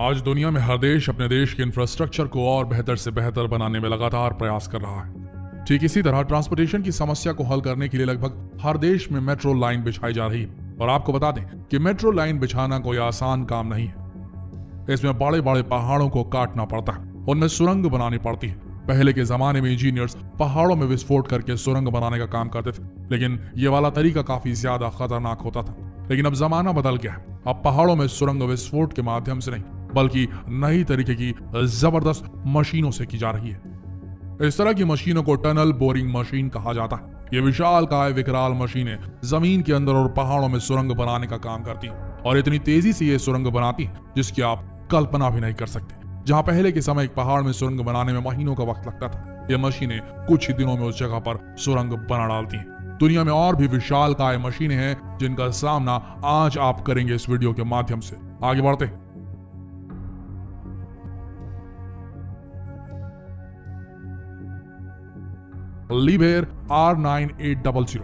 आज दुनिया में हर देश अपने देश के इंफ्रास्ट्रक्चर को और बेहतर से बेहतर बनाने में लगातार प्रयास कर रहा है। ठीक इसी तरह ट्रांसपोर्टेशन की समस्या को हल करने के लिए लगभग हर देश में मेट्रो लाइन बिछाई जा रही है। और आपको बता दें कि मेट्रो लाइन बिछाना कोई आसान काम नहीं है। इसमें बड़े बड़े पहाड़ों को काटना पड़ता है, उनमें सुरंग बनानी पड़ती है। पहले के जमाने में इंजीनियर्स पहाड़ों में विस्फोट करके सुरंग बनाने का काम करते थे, लेकिन ये वाला तरीका काफी ज्यादा खतरनाक होता था। लेकिन अब जमाना बदल गया है। अब पहाड़ों में सुरंग विस्फोट के माध्यम से नहीं, बल्कि नई तरीके की जबरदस्त मशीनों से की जा रही है। इस तरह की मशीनों को टनल बोरिंग मशीन कहा जाता है। ये विशालकाय विकराल मशीनें जमीन के अंदर और पहाड़ों में सुरंग बनाने का काम करती हैं और इतनी तेजी से ये सुरंग बनाती हैं जिसकी आप कल्पना भी नहीं कर सकते। जहां पहले के समय एक पहाड़ में सुरंग बनाने में महीनों का वक्त लगता था, ये मशीनें कुछ ही दिनों में उस जगह पर सुरंग बना डालती हैं। दुनिया में और भी विशालकाय मशीनें हैं जिनका सामना आज आप करेंगे इस वीडियो के माध्यम से। आगे बढ़ते हैं। लिबेर R9800।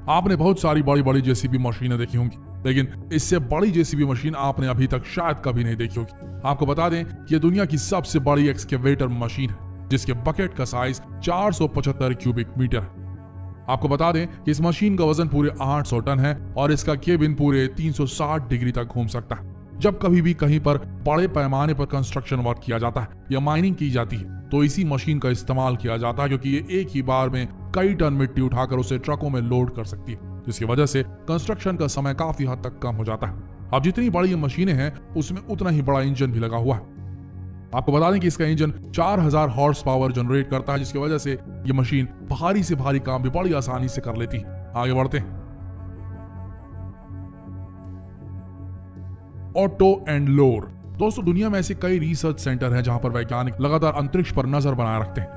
आपने बहुत सारी बड़ी बड़ी जेसीबी मशीनें देखी होंगी, लेकिन इससे बड़ी जेसीबी मशीन आपने अभी तक शायद कभी नहीं देखी होगी। आपको बता दें कि यह दुनिया की सबसे बड़ी एक्सकेवेटर मशीन है, जिसके बकेट का साइज 475 क्यूबिक मीटर है। आपको बता दें कि इस मशीन का वजन पूरे 800 टन है और इसका केबिन पूरे 360 डिग्री तक घूम सकता है। जब कभी भी कहीं पर बड़े पैमाने पर कंस्ट्रक्शन वर्क किया जाता है या माइनिंग की जाती है, तो इसी मशीन का इस्तेमाल किया जाता है, क्योंकि ये एक ही बार में कई टन मिट्टी उठाकर उसे ट्रकों में लोड कर सकती है, जिसकी वजह से कंस्ट्रक्शन का समय काफी हद तक कम हो जाता है। अब जितनी बड़ी ये मशीनें हैं, उसमें उतना ही बड़ा इंजन भी लगा हुआ है। आपको बता दें कि इसका इंजन 4000 हॉर्स पावर जनरेट करता है, जिसकी वजह से ये मशीन भारी से भारी काम भी बड़ी आसानी से कर लेती है। आगे बढ़ते हैं। ऑटो एंड लोर। दोस्तों, दुनिया में ऐसे कई रिसर्च सेंटर हैं जहां पर वैज्ञानिक लगातार अंतरिक्ष पर नजर बनाए रखते हैं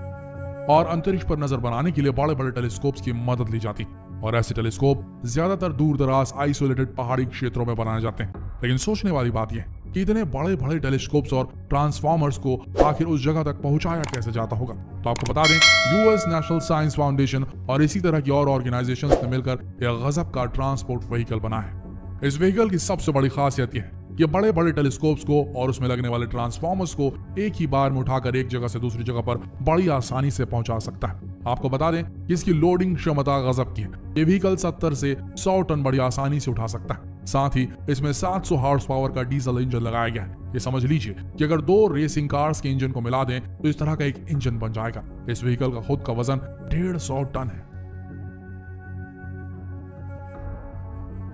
और अंतरिक्ष पर नजर बनाने के लिए बड़े बड़े टेलीस्कोप्स की मदद ली जाती है। और ऐसे टेलीस्कोप ज्यादातर दूर दराज आइसोलेटेड पहाड़ी क्षेत्रों में बनाए जाते हैं। लेकिन सोचने वाली बात यह है कि इतने बड़े बड़े टेलीस्कोप्स और ट्रांसफॉर्मर्स को आखिर उस जगह तक पहुंचाया कैसे जाता होगा। तो आपको बता दें, यूएस नेशनल साइंस फाउंडेशन और इसी तरह की और ऑर्गेनाइजेशंस ने मिलकर एक गजब का ट्रांसपोर्ट व्हीकल बनाया है। इस व्हीकल की सबसे बड़ी खासियत यह है, ये बड़े बड़े टेलीस्कोप्स को और उसमें लगने वाले ट्रांसफॉर्मर्स को एक ही बार में उठाकर एक जगह से दूसरी जगह पर बड़ी आसानी से पहुंचा सकता है। आपको बता दें कि इसकी लोडिंग क्षमता गजब की है। ये व्हीकल 70 से 100 टन बड़ी आसानी से उठा सकता है। साथ ही इसमें 700 हॉर्स पावर का डीजल इंजन लगाया गया है। ये समझ लीजिए कि अगर 2 रेसिंग कार्स के इंजन को मिला दें तो इस तरह का एक इंजन बन जाएगा। इस व्हीकल का खुद का वजन 150 टन है।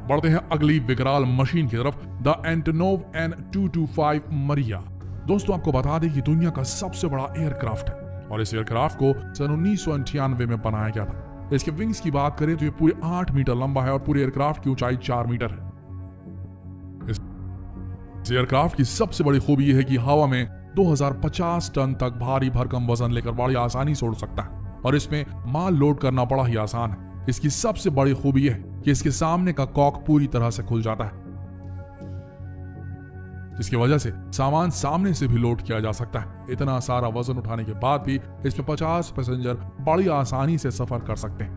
बढ़ते हैं अगली विकराल मशीन की तरफ, द एंटोनोव N225 मरिया। दोस्तों, आपको बता दें कि दुनिया का सबसे बड़ा एयरक्राफ्ट है और इस एयरक्राफ्ट को सन 1998 में बनाया गया था। इसके विंग्स की बात करें तो ये पूरे 8 मीटर लंबा है और पूरे एयरक्राफ्ट की ऊंचाई 4 मीटर है। इस एयरक्राफ्ट की सबसे बड़ी खूबी यह है कि हवा में 2050 टन तक भारी भरकम वजन लेकर बड़ी आसानी से उड़ सकता है और इसमें माल लोड करना बड़ा ही आसान है। इसकी सबसे बड़ी खूबी यह है कि इसके सामने का कॉक पूरी तरह से खुल जाता है, जिसकी वजह से सामान सामने से भी लोड किया जा सकता है। इतना सारा वजन उठाने के बाद भी इसमें 50 पैसेंजर बड़ी आसानी से सफर कर सकते हैं।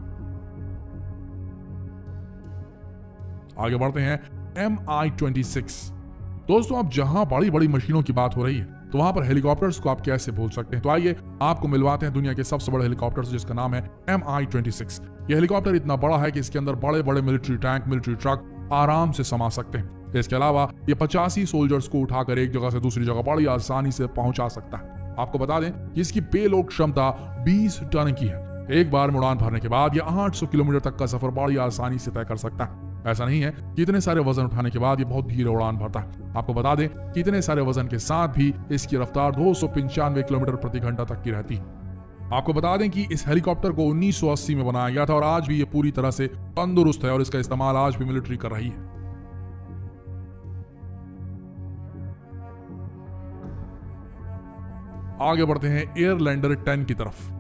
आगे बढ़ते हैं Mi-26। दोस्तों, अब जहां बड़ी बड़ी मशीनों की बात हो रही है, तो वहां पर हेलीकॉप्टर्स को आप कैसे भूल सकते हैं। तो आइए आपको मिलवाते हैं दुनिया के सबसे बड़े हेलीकॉप्टर से, जिसका नाम है Mi-26। यह हेलीकॉप्टर इतना बड़ा है कि इसके अंदर बड़े बड़े मिलिट्री टैंक, मिलिट्री ट्रक आराम से समा सकते हैं। इसके अलावा ये 85 सोल्जर्स को उठाकर एक जगह से दूसरी जगह बड़ी आसानी से पहुंचा सकता है। आपको बता दें कि इसकी पेलोड क्षमता 20 टन की है। एक बार में उड़ान भरने के बाद यह 800 किलोमीटर तक का सफर बड़ी आसानी से तय कर सकता है। ऐसा नहीं है कि इतने सारे वजन उठाने के बाद ये बहुत धीरे उड़ान भरता है। आपको बता दें कि इतने सारे वजन के साथ भी इसकी रफ्तार 295 किलोमीटर प्रति घंटा तक की रहती है। आपको बता दें कि इस हेलीकॉप्टर को 1980 में बनाया गया था और आज भी ये पूरी तरह से तंदुरुस्त है और इसका इस्तेमाल आज भी मिलिट्री कर रही है। आगे बढ़ते हैं एयरलैंडर 10 की तरफ।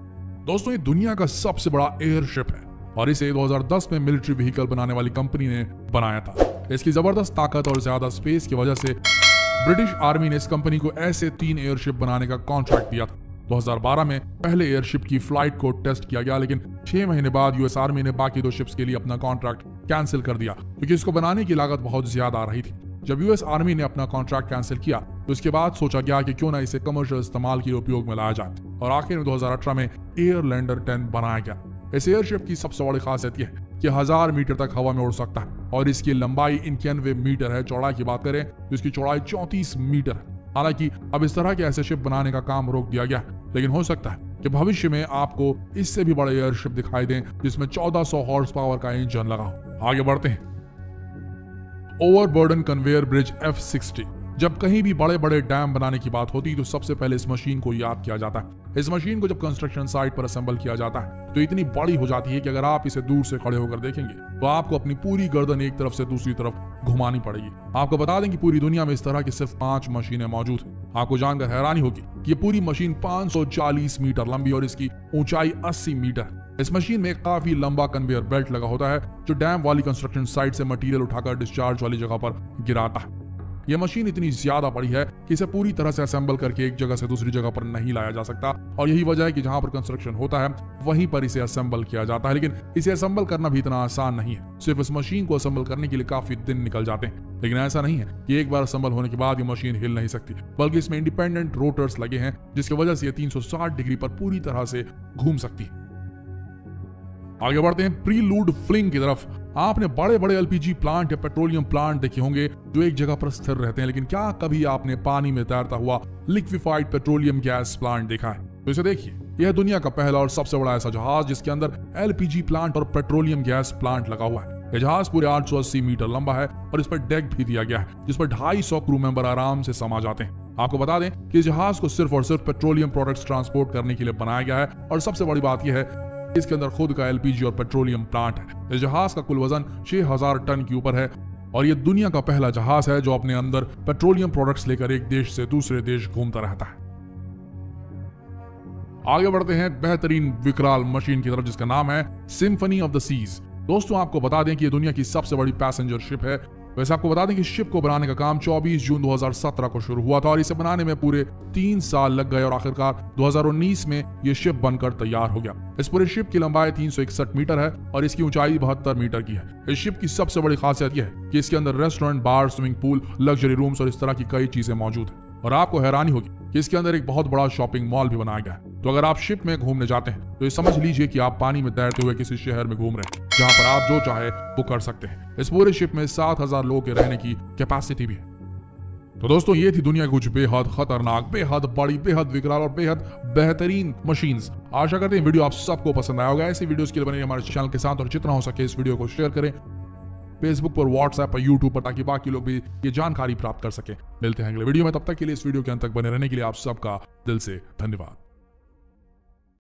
दोस्तों, ये दुनिया का सबसे बड़ा एयरशिप है और इसे 2010 में मिलिट्री व्हीकल बनाने वाली कंपनी ने बनाया था। इसकी जबरदस्त ताकत और ज्यादा स्पेस की वजह से ब्रिटिश आर्मी ने इस कंपनी को ऐसे 3 एयरशिप बनाने का कॉन्ट्रैक्ट दिया था। 2012 में पहले एयरशिप की फ्लाइट को टेस्ट किया गया, लेकिन 6 महीने बाद यूएस आर्मी ने बाकी 2 शिप्स के लिए अपना कॉन्ट्रैक्ट कैंसिल कर दिया क्योंकि इसको बनाने की लागत बहुत ज्यादा आ रही थी। जब यूएस आर्मी ने अपना कॉन्ट्रैक्ट कैंसिल किया तो उसके बाद सोचा गया कि क्यों ना इसे कमर्शियल इस्तेमाल के लिए उपयोग में लाया जाए और आखिर में 2018 में एयरलैंडर 10 बनाया गया। इस एयरशिप की सबसे बड़ी खासियत यह है कि 1000 मीटर तक हवा में उड़ सकता है और इसकी लंबाई 91 मीटर है। चौड़ाई की बात करें तो इसकी चौड़ाई 34 मीटर है। हालांकि अब इस तरह के ऐसे शिप बनाने का काम रोक दिया गया, लेकिन हो सकता है कि भविष्य में आपको इससे भी बड़े एयरशिप दिखाई दें जिसमें 1400 हॉर्स पावर का इंजन लगा हो। आगे बढ़ते हैं। Overburden conveyor bridge F60। जब कहीं भी बड़े बड़े डैम बनाने की बात होती है तो सबसे पहले इस मशीन को याद किया जाता है। इस मशीन को जब कंस्ट्रक्शन साइट पर असेंबल किया जाता है तो इतनी बड़ी हो जाती है कि अगर आप इसे दूर से खड़े होकर देखेंगे तो आपको अपनी पूरी गर्दन एक तरफ से दूसरी तरफ घुमानी पड़ेगी। आपको बता दें कि पूरी दुनिया में इस तरह की सिर्फ 5 मशीनें मौजूद हैं। आपको जानकर हैरानी होगी कि ये पूरी मशीन 540 मीटर लंबी और इसकी ऊंचाई 80 मीटर है। इस मशीन में काफी लंबा कन्वेयर बेल्ट लगा होता है जो डैम वाली कंस्ट्रक्शन साइट से मटेरियल उठाकर डिस्चार्ज वाली जगह पर गिराता है। यह मशीन इतनी ज्यादा बड़ी है कि इसे पूरी तरह से असेंबल करके एक जगह से दूसरी जगह पर नहीं लाया जा सकता और यही वजह है कि जहां पर कंस्ट्रक्शन होता है वहीं पर इसे असेंबल किया जाता है। लेकिन इसे असेंबल करना भी इतना आसान नहीं है। सिर्फ इस मशीन को असेंबल करने के लिए काफी दिन निकल जाते हैं। लेकिन ऐसा नहीं है कि एक बार असेंबल होने के बाद ये मशीन हिल नहीं सकती, बल्कि इसमें इंडिपेंडेंट रोटर्स लगे हैं जिसकी वजह से 360 डिग्री पर पूरी तरह से घूम सकती है। आगे बढ़ते हैं प्रीलूड फ्लिंग की तरफ। आपने बड़े बड़े एलपीजी प्लांट या पेट्रोलियम प्लांट देखे होंगे जो एक जगह पर स्थिर रहते हैं, लेकिन क्या कभी आपने पानी में तैरता हुआ लिक्विफाइड पेट्रोलियम गैस प्लांट देखा है? तो इसे देखिए, यह दुनिया का पहला और सबसे बड़ा ऐसा जहाज जिसके अंदर एलपीजी प्लांट और पेट्रोलियम गैस प्लांट लगा हुआ है। यह जहाज पूरे 880 मीटर लंबा है और इस पर डेक भी दिया गया है जिस पर 250 क्रू मेंबर आराम से समा जाते हैं। आपको बता दें कि इस जहाज को सिर्फ और सिर्फ पेट्रोलियम प्रोडक्ट्स ट्रांसपोर्ट करने के लिए बनाया गया है और सबसे बड़ी बात यह है इसके अंदर खुद का एलपीजी और पेट्रोलियम प्लांट है। इस जहाज का कुल वजन 6000 टन के ऊपर है और यह दुनिया का पहला जहाज है जो अपने अंदर पेट्रोलियम प्रोडक्ट्स लेकर एक देश से दूसरे देश घूमता रहता है। आगे बढ़ते हैं बेहतरीन विकराल मशीन की तरफ जिसका नाम है सिम्फनी ऑफ द सीज। दोस्तों, आपको बता दें कि यह दुनिया की सबसे बड़ी पैसेंजर शिप है। वैसे आपको बता दें कि शिप को बनाने का काम 24 जून 2017 को शुरू हुआ था और इसे बनाने में पूरे 3 साल लग गए और आखिरकार 2019 में यह शिप बनकर तैयार हो गया। इस पूरे शिप की लंबाई 361 मीटर है और इसकी ऊंचाई 72 मीटर की है। इस शिप की सबसे बड़ी खासियत यह है कि इसके अंदर रेस्टोरेंट, बार, स्विमिंग पूल, लग्जरी रूम्स और इस तरह की कई चीजें मौजूद है और आपको हैरानी होगी कि इसके अंदर एक बहुत बड़ा शॉपिंग मॉल भी बनाया गया है। तो अगर आप शिप में घूमने जाते हैं तो ये समझ लीजिए कि आप पानी में तैरते हुए किसी शहर में घूम रहे हैं जहां पर आप जो चाहे वो कर सकते हैं। इस पूरे शिप में 7000 लोगों के रहने की कैपेसिटी भी है। तो दोस्तों, ये थी दुनिया की कुछ बेहद खतरनाक, बेहद बड़ी, बेहद विकराल और बेहद बेहतरीन मशीन्स। आशा करते हैं वीडियो आप सबको पसंद आया होगा। ऐसी वीडियोस के लिए बने हमारे चैनल के साथ और जितना हो सके इस वीडियो को शेयर करें फेसबुक पर, व्हाट्सएप पर, यूट्यूब पर, ताकि बाकी लोग भी ये जानकारी प्राप्त कर सकें। मिलते हैं अगले वीडियो में, तब तक के लिए इस वीडियो के अंत तक बने रहने के लिए आप सबका दिल से धन्यवाद।